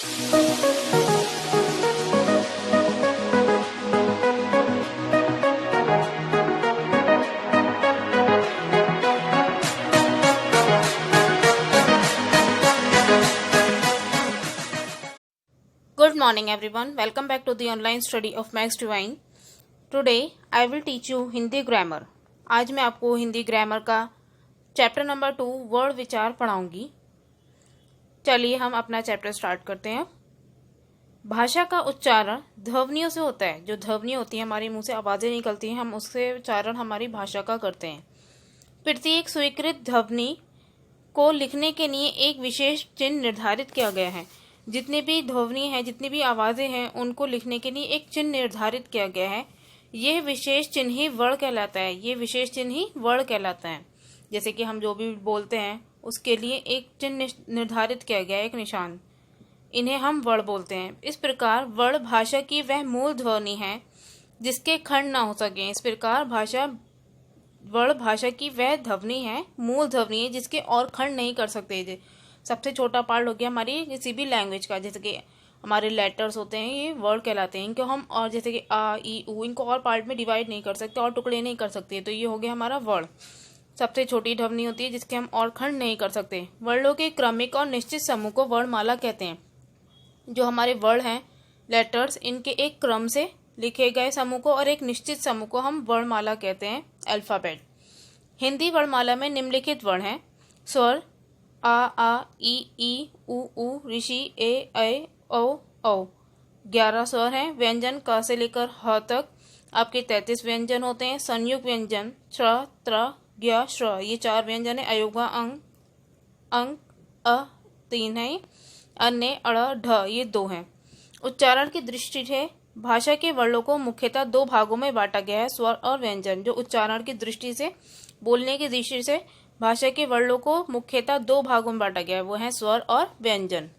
Good morning everyone. Welcome back to the online study of Max Divine. Today I will teach you Hindi grammar. आज मैं आपको Hindi grammar का chapter number 2 word विचार पढ़ाऊंगी. चलिए हम अपना चैप्टर स्टार्ट करते हैं. भाषा का उच्चारण ध्वनियों से होता है. जो ध्वनि होती है, हमारे मुंह से आवाज़ें निकलती हैं, हम उससे उच्चारण हमारी भाषा का करते हैं. प्रत्येक स्वीकृत ध्वनि को लिखने के लिए एक विशेष चिन्ह निर्धारित किया गया है. जितने भी ध्वनि हैं, जितनी भी आवाज़ें हैं, उनको लिखने के लिए एक चिन्ह निर्धारित किया गया है. यह विशेष चिन्ह ही वर्ण कहलाता है. ये विशेष चिन्ह ही वर्ण कहलाता है. जैसे कि हम जो भी बोलते हैं उसके लिए एक चिन्ह निर्धारित किया गया है, एक निशान. इन्हें हम वर्ण बोलते हैं. इस प्रकार वर्ण भाषा की वह मूल ध्वनि है जिसके खंड ना हो सके. इस प्रकार वर्ण भाषा की वह ध्वनि है, मूल ध्वनि है, जिसके और खंड नहीं कर सकते. सबसे छोटा पार्ट हो गया हमारी किसी भी लैंग्वेज का. जैसे कि हमारे लेटर्स होते हैं, ये वर्ड कहलाते हैं. इनको हम और जैसे कि आ ई ऊ, इनको और पार्ट में डिवाइड नहीं कर सकते और टुकड़े नहीं कर सकते. तो ये हो गया हमारा वर्ड. सबसे छोटी ध्वनि होती है जिसके हम और खंड नहीं कर सकते. वर्णों के क्रमिक और निश्चित समूह को वर्णमाला कहते हैं. जो हमारे वर्ड हैं, लेटर्स, इनके एक क्रम से लिखे गए समूह को और एक निश्चित समूह को हम वर्णमाला कहते हैं, अल्फाबेट. हिंदी वर्णमाला में निम्नलिखित वर्ण हैं. स्वर आ ई ऊ ऋषि ए ऐ ओ औ. 11 स्वर हैं. व्यंजन क से लेकर ह तक आपके 33 व्यंजन होते हैं. संयुक्त व्यंजन त्र त्र ज्ञ श्र, ये 4 व्यंजन है. अयोगवा अंग अ 3 है. अन्य अड़ ढ, ये 2 हैं. उच्चारण की दृष्टि से भाषा के वर्णों को मुख्यतः 2 भागों में बांटा गया है, स्वर और व्यंजन. जो उच्चारण की दृष्टि से, बोलने की दृष्टि से भाषा के वर्णों को मुख्यतः 2 भागों में बांटा गया है, वो है स्वर और व्यंजन.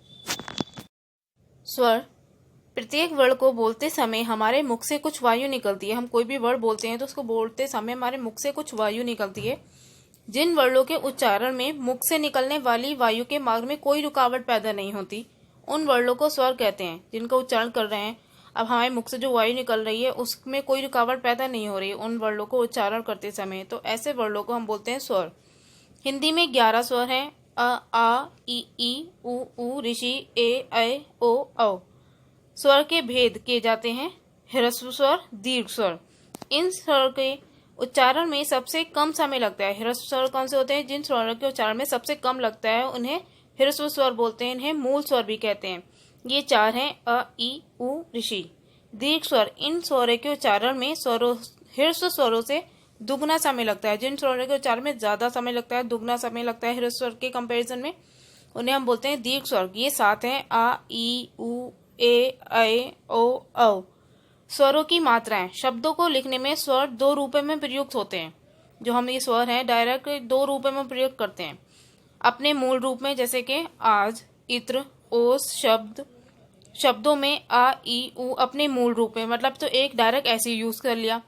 स्वर, प्रत्येक वर्ण को बोलते समय हमारे मुख से कुछ वायु निकलती है. हम कोई भी वर्ण बोलते हैं तो उसको बोलते समय हमारे मुख से कुछ वायु निकलती है. जिन वर्णों के उच्चारण में मुख से निकलने वाली वायु के मार्ग में कोई रुकावट पैदा नहीं होती, उन वर्णों को स्वर कहते हैं. जिनका उच्चारण कर रहे हैं, अब हमारे मुख से जो वायु निकल रही है उसमें कोई रुकावट पैदा नहीं हो रही उन वर्णों को उच्चारण करते समय, तो ऐसे वर्णों को हम बोलते हैं स्वर. हिंदी में 11 स्वर हैं. अ आ ई ऊ ऋषि ए ऐ ओ औ. स्वर के भेद किए जाते हैं. ह्रस्व स्वर, दीर्घ स्वर. इन स्वर के उच्चारण में सबसे कम समय लगता है. ह्रस्व स्वर कौन से होते हैं? जिन स्वरों के उच्चारण में सबसे कम लगता है उन्हें ह्रस्व स्वर बोलते हैं. इन्हें मूल स्वर भी कहते हैं. ये 4 हैं. अ ई ऊ ऋषि. दीर्घ स्वर, इन स्वरों के उच्चारण में ह्रस्व स्वरों से दुगना समय लगता है. जिन स्वरों के उच्चारण में ज्यादा समय लगता है, दुगना समय लगता है ह्रस्व स्वर के कंपैरिजन में, उन्हें हम बोलते हैं दीर्घ स्वर. ये 7 हैं. आ ई ऊ ए ऐ ओ औ. स्वरों की मात्राएं. शब्दों को लिखने में स्वर 2 रूपों में प्रयुक्त होते हैं. जो हम ये स्वर हैं डायरेक्ट 2 रूपों में प्रयोग करते हैं. अपने मूल रूप में, जैसे कि आज, इत्र, ओस. शब्दों में आ ई ऊ अपने मूल रूप में, मतलब तो एक डायरेक्ट ऐसे यूज कर लिया.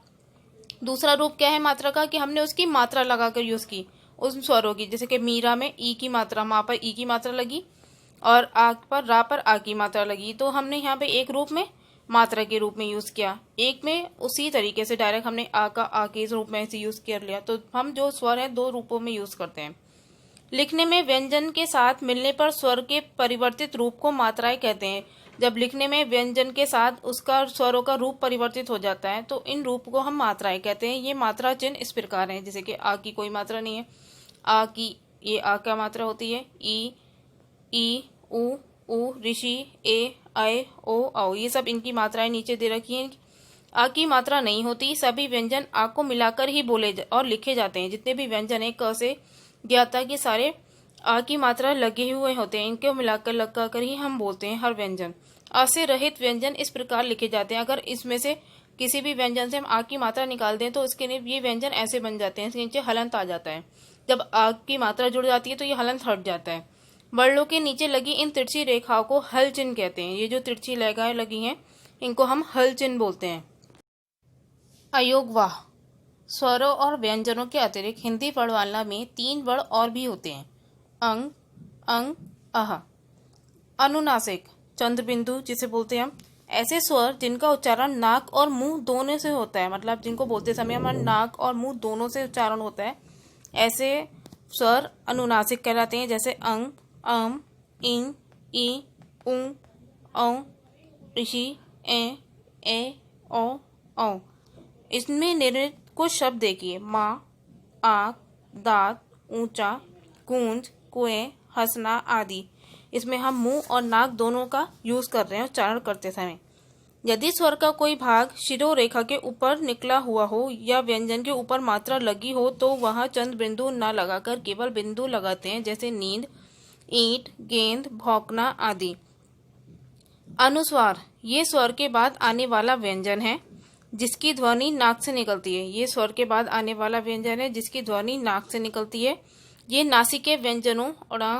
दूसरा रूप क्या है मात्रा का, कि हमने उसकी मात्रा लगाकर यूज की उस स्वरों की. जैसे कि मीरा में ई की मात्रा, माँ पर ई की मात्रा लगी और आ पर रा पर आ की मात्रा लगी, तो हमने यहाँ पे एक रूप में मात्रा के रूप में यूज किया. एक में उसी तरीके से डायरेक्ट हमने आ का आ के रूप में ऐसे यूज कर लिया. तो हम जो स्वर है 2 रूपों में यूज करते हैं. लिखने में व्यंजन के साथ मिलने पर स्वर के परिवर्तित रूप को मात्राएं कहते हैं. जब लिखने में व्यंजन के साथ उसका स्वरों का रूप परिवर्तित हो जाता है तो इन रूप को हम मात्राएं कहते हैं. ये मात्रा चिन्ह इस प्रकार हैं. जैसे कि आ की कोई मात्रा नहीं है. आ की, ये आ का मात्रा होती है. ई ऊ ऋषि ए ऐ ओ औ, ये सब इनकी मात्राएं नीचे दे रखी हैं. आ की मात्रा नहीं होती. सभी व्यंजन आ को मिलाकर ही बोले और लिखे जाते हैं. जितने भी व्यंजन है क से ज्ञ तक, ये सारे आ की मात्रा लगे हुए होते हैं. इनको मिलाकर लगाकर ही हम बोलते हैं हर व्यंजन. आ से रहित व्यंजन इस प्रकार लिखे जाते हैं. अगर इसमें से किसी भी व्यंजन से हम आ की मात्रा निकाल दें तो इसके ये व्यंजन ऐसे बन जाते हैं. इसके नीचे हलंत आ जाता है. जब आ की मात्रा जुड़ जाती है तो ये हलंत हट जाता है. वर्णों के नीचे लगी इन तिरछी रेखाओं को हल चिन्ह कहते हैं. ये जो तिरछी रेखाएं लगी हैं इनको हम हल चिन्ह बोलते हैं. अयोगवाह. स्वरों और व्यंजनों के अतिरिक्त हिंदी वर्णमाला में 3 वर्ण और भी होते हैं. अंग, अह. अनुनासिक चंद्र बिंदु जिसे बोलते हैं हम। ऐसे स्वर जिनका उच्चारण नाक और मुंह दोनों से होता है, मतलब जिनको बोलते समय हमारा नाक और मुंह दोनों से उच्चारण होता है, ऐसे स्वर अनुनासिक कहलाते हैं। जैसे अंग, अम, इंग, ई, उं, औ, ऋषि, ए, औ। इसमें निर्मित कुछ शब्द देखिए, माँ, आँख, दांत, ऊंचा, गूंज, कुएं, हंसना आदि। इसमें हम मुंह और नाक दोनों का यूज कर रहे हैं उच्चारण करते समय। यदि स्वर का कोई भाग शिरोरेखा के ऊपर निकला हुआ हो या व्यंजन के ऊपर मात्रा लगी हो तो वह चंद्र बिंदु न लगाकर केवल बिंदु लगाते हैं, जैसे नींद, ईंट, गेंद, भौंकना आदि। अनुस्वार ये स्वर के बाद आने वाला व्यंजन है जिसकी ध्वनि नाक से निकलती है। ये स्वर के बाद आने वाला व्यंजन है जिसकी ध्वनि नाक से निकलती है। ये नासिके व्यंजनों अड़ा,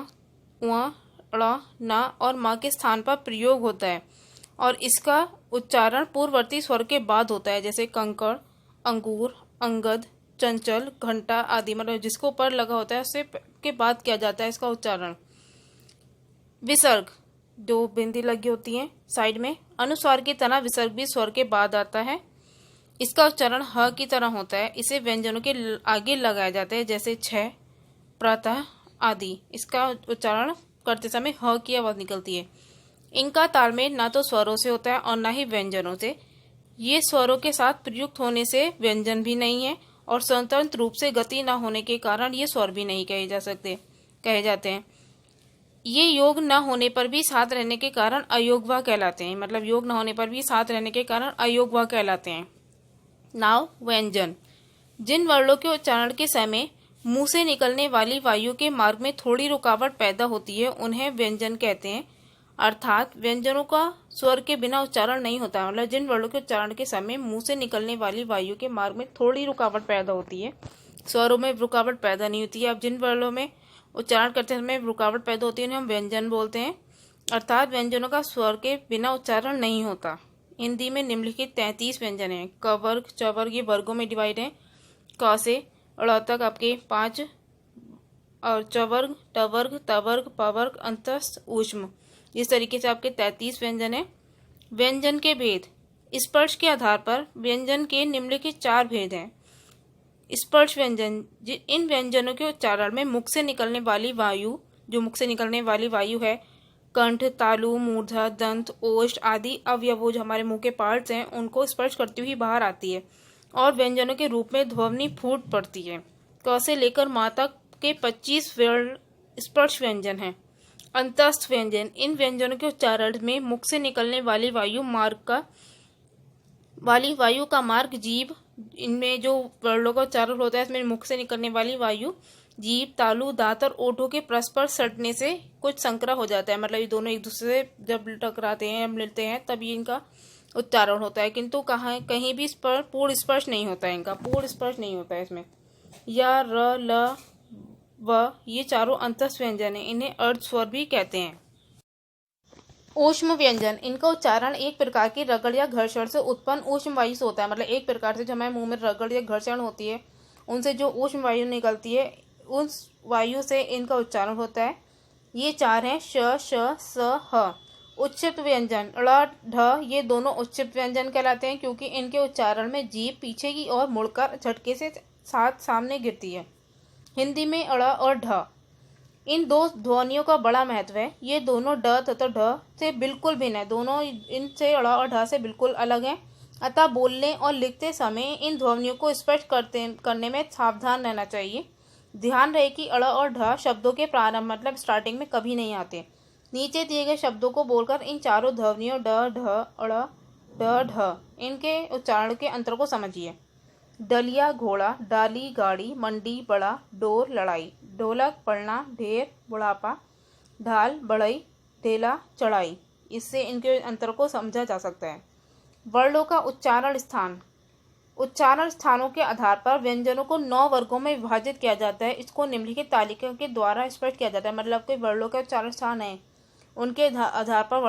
उआ, अड़ा, ना और माँ के स्थान पर प्रयोग होता है और इसका उच्चारण पूर्ववर्ती स्वर के बाद होता है, जैसे कंकड़, अंगूर, अंगद, चंचल, घंटा आदि। मतलब जिसको ऊपर लगा होता है उससे के बाद किया जाता है इसका उच्चारण। विसर्ग दो बिंदी लगी होती हैं साइड में। अनुस्वार की तरह विसर्ग भी स्वर के बाद आता है। इसका उच्चारण ह की तरह होता है। इसे व्यंजनों के आगे लगाया जाता है, जैसे छ, प्रातः आदि। इसका उच्चारण करते समय ह की आवाज निकलती है। इनका तालमेल ना तो स्वरों से होता है और ना ही व्यंजनों से। ये स्वरों के साथ प्रयुक्त होने से व्यंजन भी नहीं है और स्वतंत्र रूप से गति न होने के कारण ये स्वर भी नहीं कहे जाते हैं। ये योग न होने पर भी साथ रहने के कारण अयोगवा कहलाते हैं। मतलब योग न होने पर भी साथ रहने के कारण अयोगवा कहलाते हैं। नाव व्यंजन जिन वर्णों के उच्चारण के समय मुंह से निकलने वाली वायु के मार्ग में थोड़ी रुकावट पैदा होती है उन्हें व्यंजन कहते हैं। अर्थात व्यंजनों का स्वर के बिना उच्चारण नहीं होता। मतलब जिन वर्णों के उच्चारण के समय मुंह से निकलने वाली वायु के मार्ग में थोड़ी रुकावट पैदा होती है, स्वरों में रुकावट पैदा नहीं होती है। अब जिन वर्णों में उच्चारण करते समय रुकावट पैदा होती है उन्हें हम व्यंजन बोलते हैं। अर्थात व्यंजनों का स्वर के बिना उच्चारण नहीं होता। हिंदी में निम्नलिखित 33 व्यंजन हैं। क वर्ग, च वर्ग ये वर्गों में डिवाइड है। क से ड़ तक आपके 5 और च वर्ग, ट वर्ग, त वर्ग, प वर्ग, अंतस्थ, ऊष्म, इस तरीके से आपके 33 व्यंजन है। व्यंजन के भेद स्पर्श के आधार पर व्यंजन के निम्नलिखित 4 भेद हैं। स्पर्श व्यंजन इन व्यंजनों के उच्चारण में मुख से निकलने वाली वायु, जो मुख से निकलने वाली वायु है, कंठ, तालु, मूर्धा, दंत, ओष्ठ आदि अवयवों जो हमारे मुंह के पार्ट्स हैं उनको स्पर्श करती हुई बाहर आती है और व्यंजनों के रूप में ध्वनि फूट पड़ती है। क से लेकर माँ तक के 25 वर्ण स्पर्श व्यंजन हैं। अंतस्थ व्यंजन इन व्यंजनों के उच्चारण में मुख से निकलने वाली वायु का मार्ग जीभ, इनमें जो वर्णों का उच्चारण होता है इसमें मुख से निकलने वाली वायु जीभ, तालु, दांत और ओठों के परस्पर सटने से कुछ संकरा हो जाता है। मतलब ये दोनों एक दूसरे से जब टकराते हैं, मिलते हैं, तब ये इनका उच्चारण होता है। किंतु कहीं भी पूर्ण स्पर्श नहीं होता है, इनका पूर्ण स्पर्श नहीं होता है इसमें। या, र, ल, व ये चारों अंतस्थ व्यंजन है। इन्हें अर्ध स्वर भी कहते हैं। ऊष्म व्यंजन इनका उच्चारण एक प्रकार की रगड़ या घर्षण से उत्पन्न ऊष्म वायु से होता है। मतलब एक प्रकार से जो हमारे मुंह में रगड़ या घर्षण होती है उनसे जो ऊष्म वायु निकलती है उस वायु से इनका उच्चारण होता है। ये 4 हैं श, श, स, ह। उच्चित व्यंजन ड़, ढ ये दोनों उच्चित व्यंजन कहलाते हैं क्योंकि इनके उच्चारण में जीभ पीछे की ओर मुड़कर झटके से साथ सामने गिरती है। हिंदी में अड़ और ढ इन दो ध्वनियों का बड़ा महत्व है। ये दोनों ड तथा ढ से बिल्कुल भिन्न है। दोनों इनसे अड़ और ढ से बिल्कुल अलग हैं। अतः बोलने और लिखते समय इन ध्वनियों को स्पष्ट करने में सावधान रहना चाहिए। ध्यान रहे कि अड़ और ढ शब्दों के प्रारंभ मतलब स्टार्टिंग में कभी नहीं आते। नीचे दिए गए शब्दों को बोलकर इन चारों ध्वनियों ड, ढ, अड़, ड, ढ इनके उच्चारण के अंतर को समझिए। डलिया घोड़ा, डाली गाड़ी, मंडी बड़ा, डोर लड़ाई, ढोलक पढ़ना, ढेर बुढ़ापा, ढाल बढ़ई, ढेला चढ़ाई। इससे इनके अंतर को समझा जा सकता है। वर्णों का उच्चारण स्थान उच्चारण स्थानों के आधार पर व्यंजनों को 9 वर्गों में विभाजित किया जाता है। इसको निम्नलिखित तालिका के द्वारा स्पष्ट किया जाता है। मतलब के वर्णों के उच्चारण स्थान है उनके आधार पर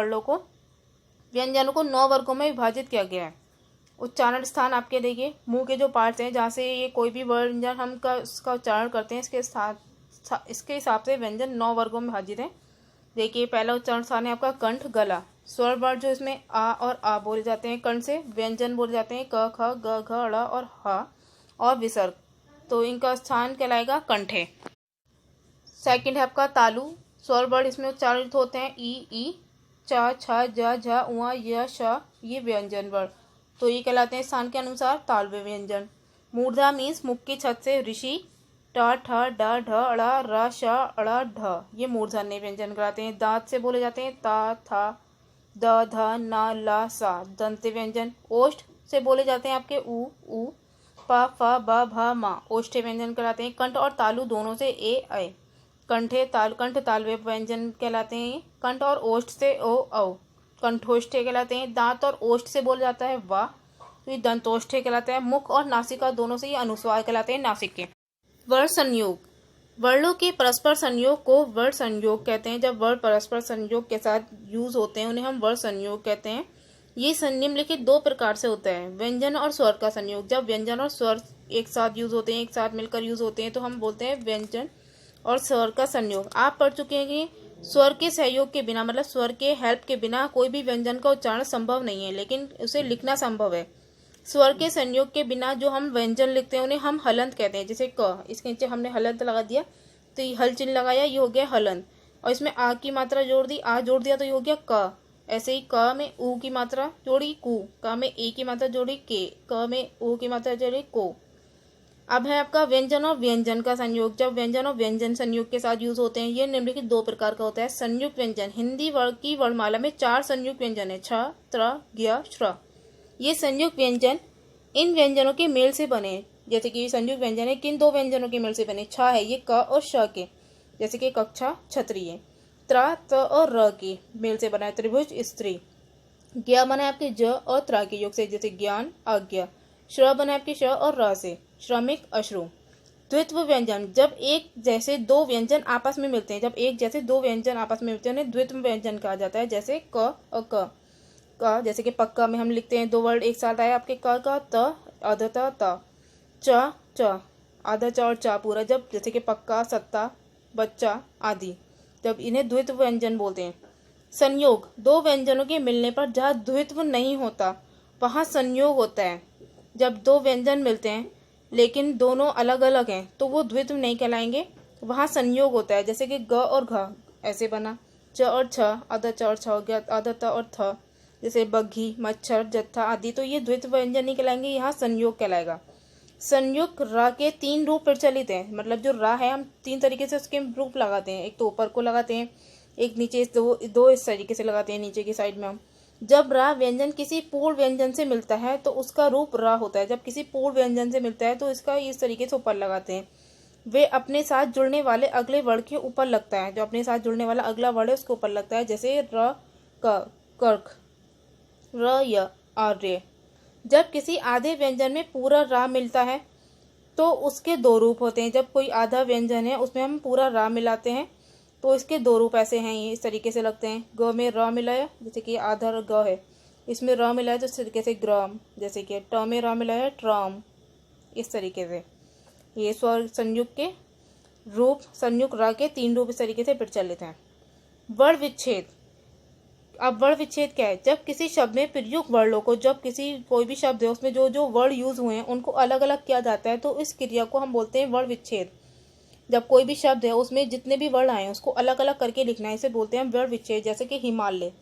व्यंजनों को 9 वर्गों में विभाजित किया गया है। उच्चारण स्थान आपके देखिए मुंह के जो पार्ट्स हैं जहाँ से ये कोई भी व्यंजन हम उसका उच्चारण करते हैं इसके हिसाब से व्यंजन 9 वर्गों में विभाजित है। देखिए पहला उच्चारण स्थान है आपका कंठ, गला। स्वर वर्ण जो इसमें आ और आ बोले जाते हैं कर्ण से, व्यंजन बोले जाते हैं क ख ग घ ड़ और ह, और विसर्ग तो इनका स्थान कहलाएगा कंठे। सेकंड है आपका तालु। स्वर वर्ण इसमें उच्चारित होते हैं ई, च, छ, ज, झ, उआ, य, श, ये व्यंजन वर्ण तो ये कहलाते हैं स्थान के अनुसार तालव्य व्यंजन। मूर्धा मीन्स मुख की छत से ऋषि, ट, ठ, ड, ढ, ड़, र, श, ड़, ढ, ये मूर्धन्य व्यंजन कहलाते हैं। दांत से बोले जाते हैं ता, था, द, ध, न, ला, सा, दंत व्यंजन। ओष्ठ से बोले जाते हैं आपके उ, प, फ, ब, भ, म, ओष्ठ व्यंजन कहलाते हैं। कंठ और तालु दोनों से ए, कंठ तालव्य व्यंजन कहलाते हैं। कंठ और ओष्ठ से ओ, औ, कंठोष्ठे कहलाते हैं। दांत और ओष्ठ से बोला जाता है वा, तो ये दंतोष्ठे कहलाता है। मुख और नासिका दोनों से ये अनुस्वार कहलाते हैं, नासिक के। वर्ण संयोग। वर्णों के परस्पर संयोग को वर्ण संयोग कहते हैं। जब वर्ण परस्पर संयोग के साथ यूज होते हैं उन्हें हम वर्ण संयोग कहते हैं। ये निम्नलिखित दो प्रकार से होता है, व्यंजन और स्वर का संयोग। जब व्यंजन और स्वर एक साथ यूज होते हैं, एक साथ मिलकर यूज होते हैं तो हम बोलते हैं व्यंजन और स्वर का संयोग। आप पढ़ चुके हैं कि स्वर के सहयोग के बिना, मतलब स्वर के हेल्प के बिना कोई भी व्यंजन का उच्चारण संभव नहीं है, लेकिन उसे लिखना संभव है। स्वर के संयोग के बिना जो हम व्यंजन लिखते हैं उन्हें हम हलंत कहते हैं। जैसे क, इसके नीचे हमने हलंत लगा दिया तो ये हल चिन्ह लगाया, ये हो गया हलंत। और इसमें आ की मात्रा जोड़ दी, आ जोड़ दिया तो ये हो गया क। ऐसे ही क में ऊ की मात्रा जोड़ी कु, क में ए की मात्रा जोड़ी के, क में ऊ की मात्रा जोड़ी को। अब है आपका व्यंजन और व्यंजन का संयोग। जब व्यंजन और व्यंजन संयोग के साथ यूज होते हैं, ये निम्नलिखित दो प्रकार का होता है। संयुक्त व्यंजन। हिंदी वर्ण की वर्णमाला में 4 संयुक्त व्यंजन है, छ, त्र, ज्ञ, श्र। ये संयुक्त व्यंजन इन व्यंजनों के मेल से बने। जैसे कि संयुक्त व्यंजन है किन दो व्यंजनों के मेल से बने। छ है ये क और श के, जैसे कि कक्षा, क्षत्रिय। त्र, त और र के मेल से बना है, त्रिभुज, स्त्री। ज्ञ बना है आपके ज और त्र के योग से, जैसे ज्ञान, आज्ञा। श्र बना है आपके श और र से, श्रमिक, अश्रु। द्वित्व व्यंजन। जब एक जैसे दो व्यंजन आपस में मिलते हैं, जब एक जैसे दो व्यंजन आपस में मिलते हैं उन्हें द्वित्व व्यंजन कहा जाता है। जैसे क और क, जैसे कि पक्का में हम लिखते हैं दो वर्ड एक साथ आए आपके क का, त, आधा त, च, च, आधा च और चा पूरा, जब जैसे कि पक्का, सत्ता, बच्चा आदि, जब इन्हें द्वित्व व्यंजन बोलते हैं। संयोग। दो व्यंजनों के मिलने पर जहाँ द्वित्व नहीं होता वहाँ संयोग होता है। जब दो व्यंजन मिलते हैं लेकिन दोनों अलग अलग हैं तो वो द्वित्व नहीं कहलाएंगे, वहाँ संयोग होता है। जैसे कि ग और घ ऐसे बना, च और छ, आधा च और छ हो गया, आधा त और थ, जैसे बग्घी, मच्छर, जत्था आदि, तो ये द्वित्व व्यंजन नहीं कहलाएंगे, यहाँ संयोग कहलाएगा। संयुक्त रा के 3 रूप प्रचलित हैं, मतलब जो रा है हम 3 तरीके से उसके रूप लगाते हैं। एक तो ऊपर को लगाते हैं, एक नीचे, दो इस तरीके से लगाते हैं नीचे की साइड में हम। जब रा व्यंजन किसी पूर्ण व्यंजन से मिलता है तो उसका रूप रा होता है। जब किसी पूर्ण व्यंजन से मिलता है तो इसका इस तरीके से ऊपर लगाते हैं। वे अपने साथ जुड़ने वाले अगले वर्ण के ऊपर लगता है, जो अपने साथ जुड़ने वाला अगला वर्ण है उसके ऊपर लगता है। जैसे र, क, कर्क, र, य, आर्य। जब किसी आधे व्यंजन में पूरा रा मिलता है तो उसके 2 रूप होते हैं। जब कोई आधा व्यंजन है उसमें हम पूरा रा मिलाते हैं तो इसके 2 रूप ऐसे हैं, ये इस तरीके से लगते हैं। ग में र मिलाया, जैसे कि आधा ग है, इसमें र मिलाया तो इस तरीके से ग्राम, जैसे कि ट में र मिलाया ट्राम, इस तरीके से। ये स्वर संयुक्त के रूप, संयुक्त रा के 3 रूप इस तरीके से प्रचलित हैं। वर्ण विच्छेद। अब वर्ण विच्छेद क्या है? जब किसी शब्द में प्रयुक्त वर्णों को, जब कोई भी शब्द है उसमें जो जो वर्ण यूज हुए हैं उनको अलग अलग किया जाता है तो इस क्रिया को हम बोलते हैं वर्ण विच्छेद। जब कोई भी शब्द है उसमें जितने भी वर्ण आए उसको अलग अलग करके लिखना है, इसे बोलते हैं वर्ण विच्छेद। जैसे कि हिमालय,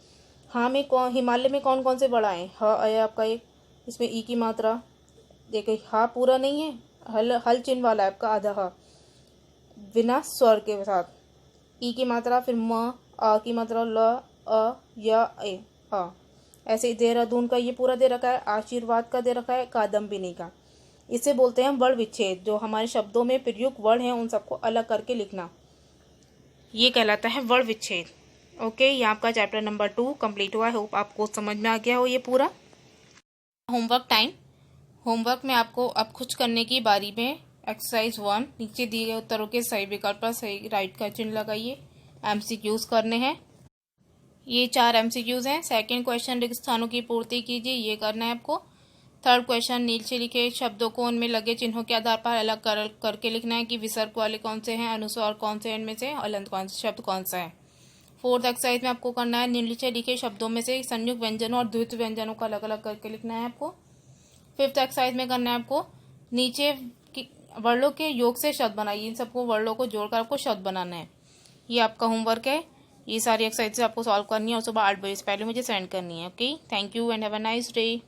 हिमालय में कौन कौन से वर्ण आए? ह आया आपका एक, इसमें ई की मात्रा, देखिए हा पूरा नहीं है, हल चिन्ह वाला है आपका आधा हा, बिना स्वर के साथ, ई की मात्रा, फिर म, आ की मात्रा, ल, अ, या, ए, आ। ऐसे ही देहरादून का ये पूरा दे रखा है, आशीर्वाद का दे रखा है, कादम्बिनी का। इसे बोलते हैं हम वर्ण विच्छेद। जो हमारे शब्दों में प्रयुक्त वर्ण हैं उन सबको अलग करके लिखना, ये कहलाता है वर्ण विच्छेद। ओके, ये आपका चैप्टर नंबर 2 कंप्लीट हुआ है। होप आपको समझ में आ गया हो ये पूरा। Homework time. होमवर्क में आपको अब कुछ करने की बारी में एक्सरसाइज 1, नीचे दिए गए उत्तरों के सही विकल्प पर सही राइट का चिन्ह लगाइए। MCQs करने हैं, ये 4 MCQs हैं। सेकंड क्वेश्चन, रिक्त स्थानों की पूर्ति कीजिए, ये करना है आपको। थर्ड क्वेश्चन, नीचे लिखे शब्दों को उनमें लगे चिन्हों के आधार पर अलग करके लिखना है कि विसर्ग वाले कौन से हैं, अनुस्वार कौन से हैं इनमें से, और अलंत शब्द कौन सा है। 4th एक्सरसाइज में आपको करना है नीचे लिखे शब्दों में से संयुक्त व्यंजनों और द्वित्व व्यंजनों का अलग अलग करके लिखना है आपको। 5th एक्सरसाइज में करना है आपको नीचे वर्णों के योग से शब्द बनाइए, इन सबको वर्णों को जोड़कर आपको शब्द बनाना है। ये आपका होमवर्क है। ये सारी एक्सरसाइज आपको सॉल्व करनी है और सुबह 8 बजे से पहले मुझे सेंड करनी है। Okay, thank you and have a nice day.